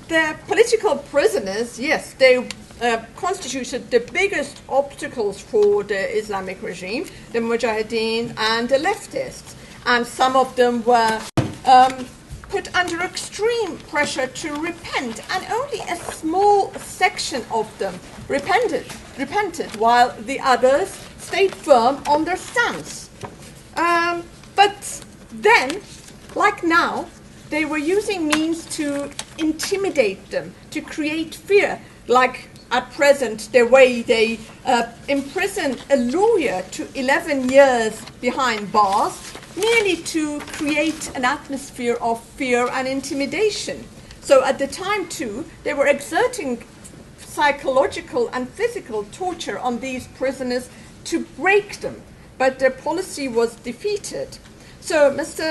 the political prisoners, yes, they constituted the biggest obstacles for the Islamic regime, the Mujahideen and the leftists. And some of them were put under extreme pressure to repent, and only a small section of them repented, while the others stayed firm on their stance. But then, like now, they were using means to intimidate them, to create fear, like at present, the way they imprison a lawyer to 11 years behind bars, merely to create an atmosphere of fear and intimidation. So at the time, too, they were exerting psychological and physical torture on these prisoners to break them, but their policy was defeated. So Mr.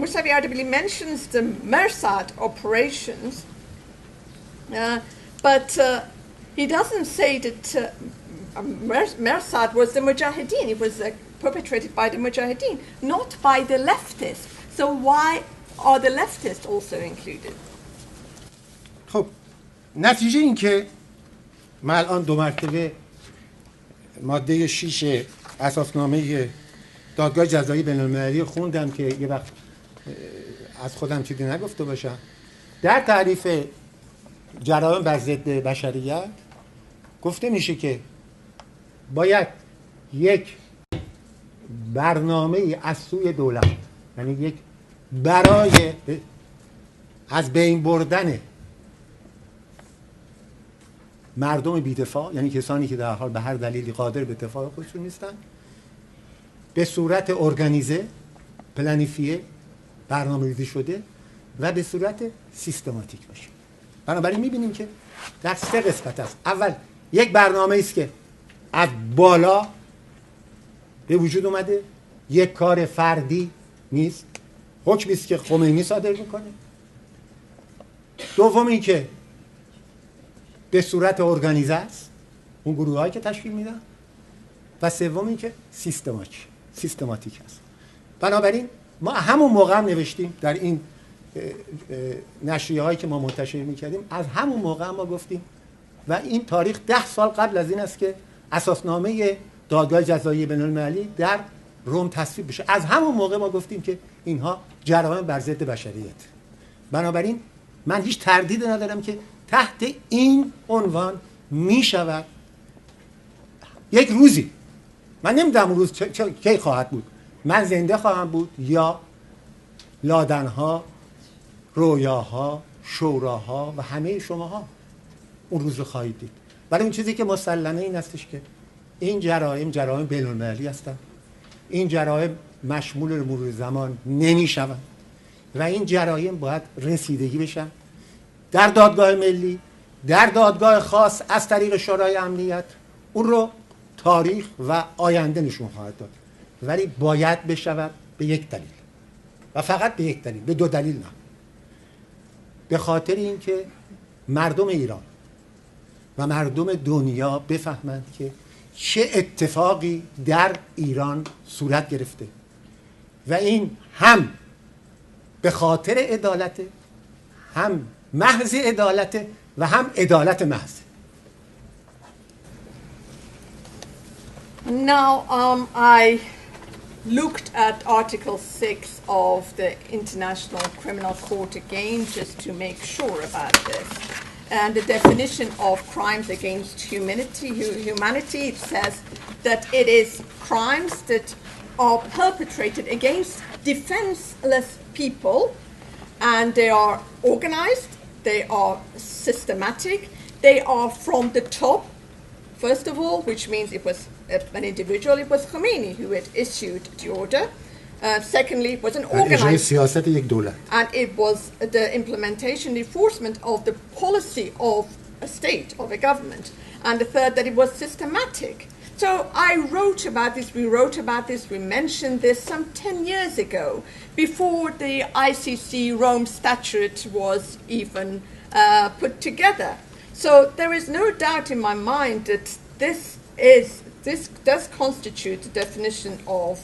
Mousavi Ardebili mentions the Mersad operations, but he doesn't say that Mersad was the Mujahideen. It was perpetrated by the Mujahideen, not by the leftists. So why are the leftists also included? خب نتیجه این که من الان 2 مرتبه ماده 6 اساسنامه دادگاه جزایی بین‌المللی خوندم که یه وقت از خودم چیزی نگفته باشم. در تعریف جرایم بر ضد بشریت گفته میشه که باید یک برنامه از سوی دولت، یعنی یک برای از بین بردن مردم بی‌دفاع، یعنی کسانی که در حال به هر دلیلی قادر به دفاع خودشون نیستن، به صورت ارگانیزه، پلانیفیه، برنامه‌ریزی شده و به صورت سیستماتیک باشه. بنابراین می‌بینیم که در 3 قسمت است. اول یک برنامه است که از بالا به وجود اومده، یک کار فردی نیست، حکمی است که خمینی صادر میکنه. دوم این که به صورت ارگانیزه است، اون گروه‌هایی که تشکیل میدن. و سوم این که سیستماتیک است. بنابراین ما همون موقع هم نوشتیم در این نشریه‌هایی که ما منتشر می‌کردیم، از همون موقع ما گفتیم و این تاریخ 10 سال قبل از این است که اساسنامه دادگاه جزایی بین‌المللی در روم تصویب بشه. از همون موقع ما گفتیم که اینها جرایم بر ضد بشریت. بنابراین من هیچ تردیدی ندارم که تحت این عنوان می‌شود یک روزی، من نمیدونم روز کی خواهد بود، من زنده خواهم بود یا لادنها، رویاها، شوراها و همه شماها اون روز رو خواهید دید. ولی اون چیزی که مسلمه این هستش که این جرایم بین‌المللی هستند. این جرایم مشمول مرور زمان نمی‌شوند و این جرایم باید رسیدگی بشن در دادگاه ملی، در دادگاه خاص از طریق شورای امنیت. اون رو تاریخ و آینده نشون خواهد داد، ولی باید بشود به یک دلیل و فقط به یک دلیل، به 2 دلیل نه. به خاطر اینکه مردم ایران و مردم دنیا بفهمند که چه اتفاقی در ایران صورت گرفته و این هم به خاطر عدالت، هم محض عدالت و هم عدالت محض. Now, I looked at Article 6 of the International Criminal Court again, just to make sure about this. And the definition of crimes against humanity, it says that it is crimes that are perpetrated against defenseless people, and they are organized, they are systematic, they are from the top, first of all, which means it was an individual, it was Khomeini who had issued the order. Secondly, it was an organized, and it was the implementation, the enforcement of the policy of a state, of a government. And the third, that it was systematic. So I wrote about this, we wrote about this, we mentioned this some 10 years ago, before the ICC Rome Statute was even put together. So there is no doubt in my mind that this does constitute the definition of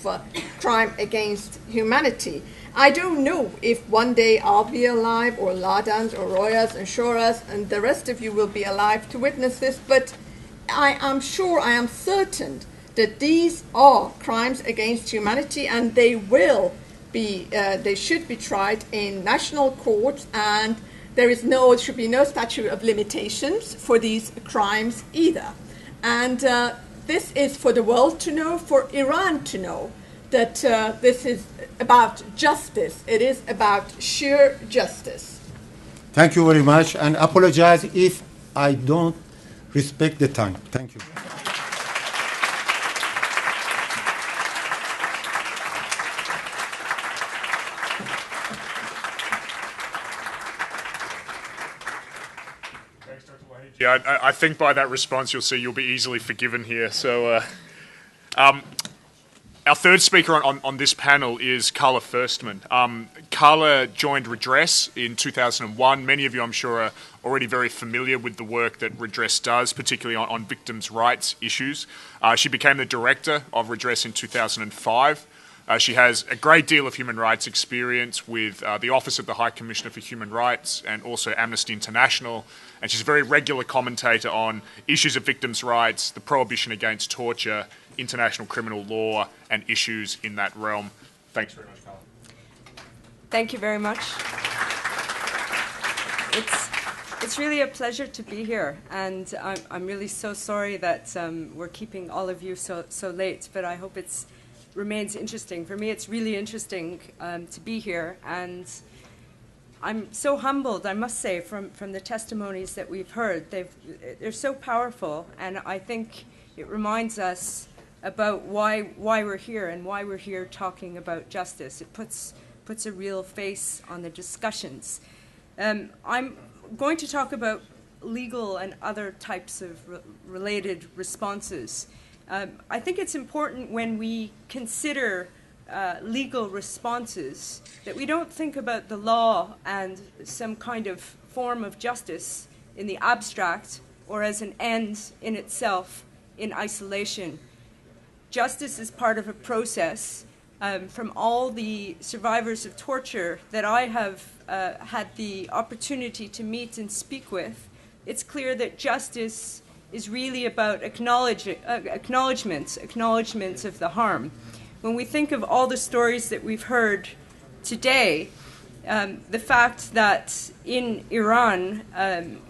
crime against humanity. I don't know if one day I'll be alive, or Ladans, or Royas, and Shoras, and the rest of you will be alive to witness this, but I am sure, I am certain that these are crimes against humanity, and they will be, they should be tried in national courts, and there should be no statute of limitations for these crimes either. And this is for the world to know, for Iran to know, that this is about justice. It is about sheer justice. Thank you very much, and apologize if I don't respect the time. Thank you. Yeah, I think by that response you'll see you'll be easily forgiven here. So our third speaker on this panel is Carla Firstman. Carla joined Redress in 2001. Many of you, I'm sure, are already very familiar with the work that Redress does, particularly on victims' rights issues. She became the director of Redress in 2005. She has a great deal of human rights experience with the Office of the High Commissioner for Human Rights and also Amnesty International. And she's a very regular commentator on issues of victims' rights, the prohibition against torture, international criminal law, and issues in that realm. Thanks very much, Carla. Thank you very much. It's really a pleasure to be here, and I'm really so sorry that we're keeping all of you so late, but I hope it remains interesting. For me, it's really interesting to be here, and I'm so humbled, I must say, from the testimonies that we've heard. They're so powerful, and I think it reminds us about why we're here and why we're here talking about justice. It puts a real face on the discussions. I'm going to talk about legal and other types of related responses. I think it's important when we consider legal responses that we don't think about the law and some kind of form of justice in the abstract or as an end in itself in isolation. Justice is part of a process. From all the survivors of torture that I have had the opportunity to meet and speak with, it's clear that justice is really about acknowledgements of the harm. When we think of all the stories that we've heard today, the fact that in Iran,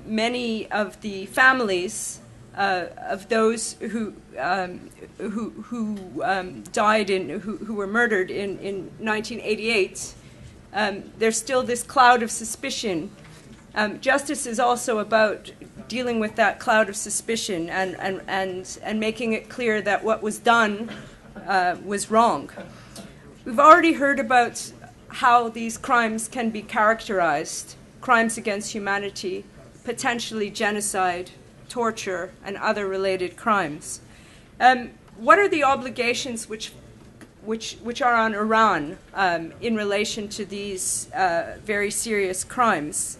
many of the families of those who died who were murdered in 1988, there's still this cloud of suspicion. Justice is also about dealing with that cloud of suspicion and making it clear that what was done was wrong. We've already heard about how these crimes can be characterized: crimes against humanity, potentially genocide, torture, and other related crimes. What are the obligations which are on Iran in relation to these very serious crimes?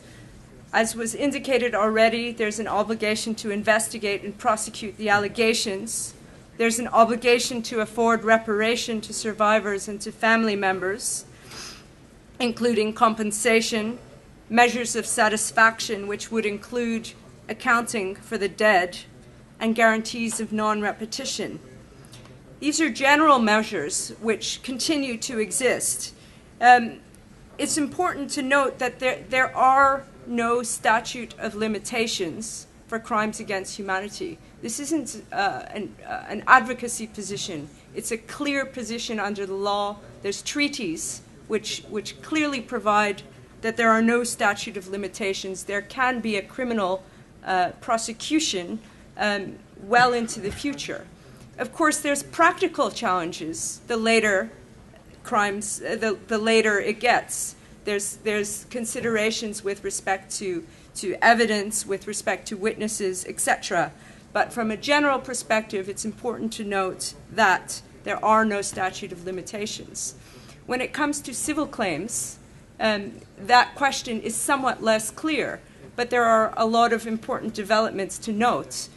As was indicated already, there's an obligation to investigate and prosecute the allegations. There's an obligation to afford reparation to survivors and to family members, including compensation, measures of satisfaction, which would include accounting for the dead, and guarantees of non-repetition. These are general measures which continue to exist. It's important to note that there are no statute of limitations for crimes against humanity. This isn't an advocacy position. It's a clear position under the law. There's treaties which clearly provide that there are no statute of limitations. There can be a criminal prosecution well into the future. Of course, there's practical challenges. The later crimes, the later it gets. There's considerations with respect to evidence, with respect to witnesses, etc. But from a general perspective, it's important to note that there are no statute of limitations. When it comes to civil claims, that question is somewhat less clear, but there are a lot of important developments to note.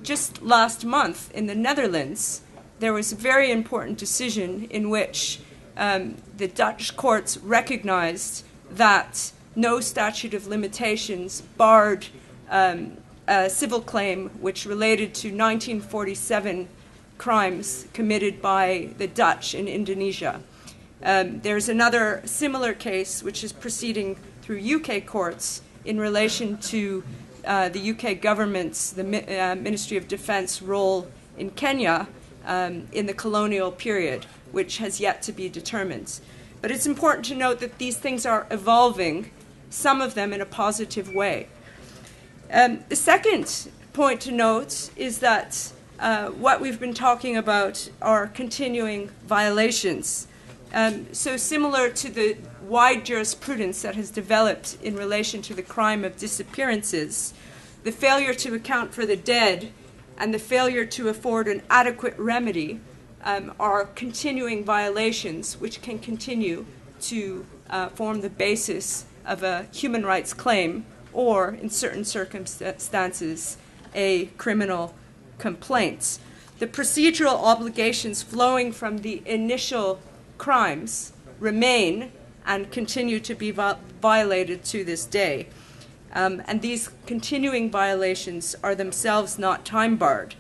Just last month in the Netherlands, there was a very important decision in which the Dutch courts recognized that no statute of limitations barred a civil claim which related to 1947 crimes committed by the Dutch in Indonesia. There's another similar case which is proceeding through UK courts in relation to the UK government's, the Ministry of Defence role in Kenya in the colonial period, which has yet to be determined. But it's important to note that these things are evolving, some of them in a positive way. The second point to note is that what we've been talking about are continuing violations. So similar to the wide jurisprudence that has developed in relation to the crime of disappearances, the failure to account for the dead and the failure to afford an adequate remedy are continuing violations which can continue to form the basis of a human rights claim or, in certain circumstances, a criminal complaint. The procedural obligations flowing from the initial crimes remain and continue to be violated to this day. And these continuing violations are themselves not time-barred.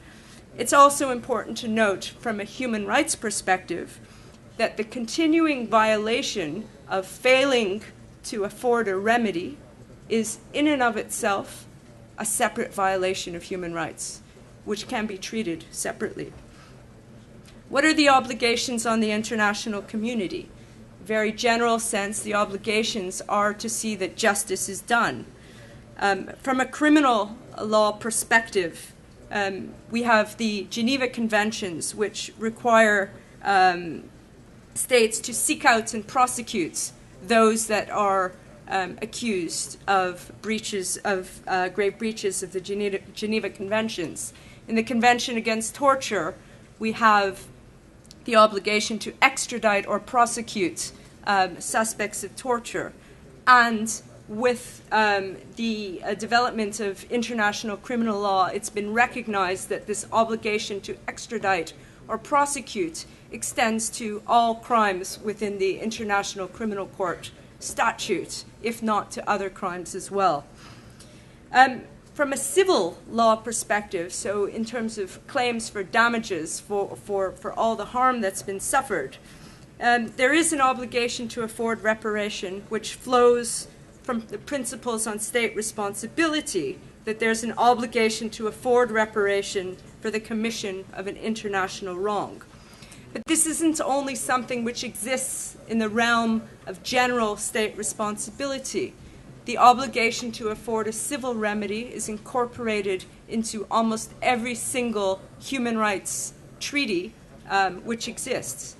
It's also important to note from a human rights perspective that the continuing violation of failing to afford a remedy is in and of itself a separate violation of human rights, which can be treated separately. What are the obligations on the international community? Very general sense, the obligations are to see that justice is done. From a criminal law perspective, we have the Geneva Conventions, which require states to seek out and prosecute those that are accused of breaches of grave breaches of the Geneva Conventions. In the Convention Against Torture, we have the obligation to extradite or prosecute suspects of torture. And with the development of international criminal law, it's been recognized that this obligation to extradite or prosecute extends to all crimes within the International Criminal Court statute, if not to other crimes as well. From a civil law perspective, so in terms of claims for damages for all the harm that's been suffered, there is an obligation to afford reparation, which flows from the principles on state responsibility, that there's an obligation to afford reparation for the commission of an international wrong. But this isn't only something which exists in the realm of general state responsibility. The obligation to afford a civil remedy is incorporated into almost every single human rights treaty which exists.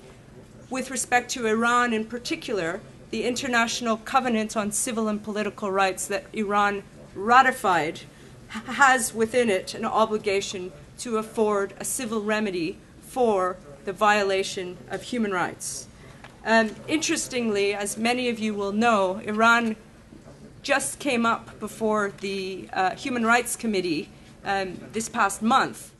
With respect to Iran in particular, the International Covenant on Civil and Political Rights that Iran ratified has within it an obligation to afford a civil remedy for the violation of human rights. Interestingly, as many of you will know, Iran just came up before the Human Rights Committee this past month